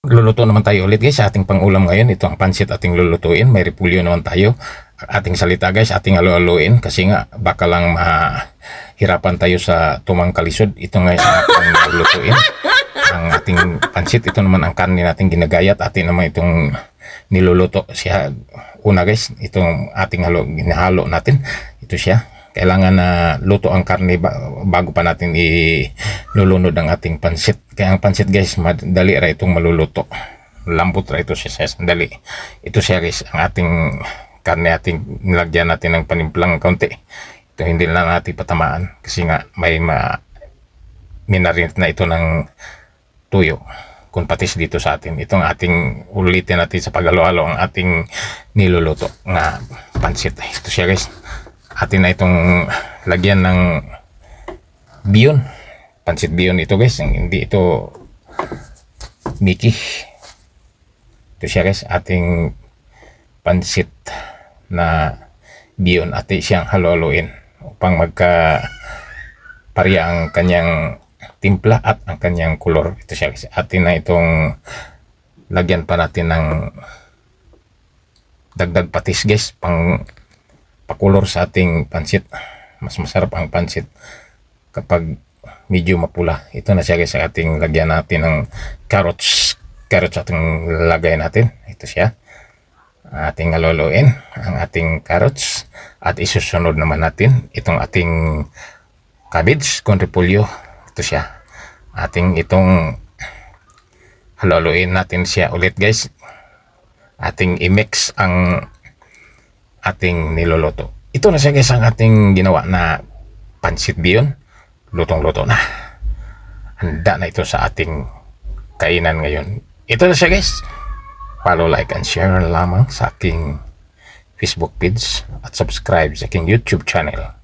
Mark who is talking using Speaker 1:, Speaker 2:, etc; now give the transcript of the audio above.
Speaker 1: Luluto naman tayo ulit guys sa ating pangulam ngayon. Ito ang pansit ating lulutuin. May repulyo naman tayo. Ating salita guys, ating alo-aloin kasi nga baka lang mahirapan tayo sa tumang kalisod. Ito nga ang ating lulutuin. Ang ating pansit, ito naman ang karne natin ginagayat. Atin naman itong niluluto siya. Una guys, itong ating ginahalo natin. Ito siya. Kailangan na luto ang karne bago pa natin ilulunod ang ating pansit. Kaya ang pansit guys, madali ra itong maluluto. Lambot ra ito siya sandali. Ito siya guys, ang ating karne ating nilagyan natin ng panimplang kaunti. Ito hindi na natin patamaan kasi nga may minarinate na ito ng tuyo. Kung patis dito sa atin. Itong ating ulitin natin sa paghalo-halo ang ating niluluto nga pansit. Ito siya guys. Atin na itong lagyan ng biyon. Pansit biyon ito guys. Hindi ito Mickey. Ito siya guys. Ating pansit na biyon. Atin siyang halo-haloin upang magka pareha ang kanyang timpla at ang kanyang kulor. Ito siya guys. Atin na itong lagyan pa natin ng dagdag patis guys. Pakulor sa ating pansit. Mas masarap ang pansit kapag medyo mapula. Ito na siya guys, sa ating lagyan natin ng carrots. Carrots ating lagay natin. Ito siya. Ating aloloin ang ating carrots at isusunod naman natin itong ating cabbage con repolyo. Ito siya. Ating itong haluluin natin siya ulit guys. Ating i-mix ang ating niluluto. Ito na siya guys ang ating ginawa na pansit biyon. Lutong-luto na. Handa na ito sa ating kainan ngayon. Ito na siya guys. Follow, like, and share lamang sa aking Facebook page at subscribe sa aking YouTube channel.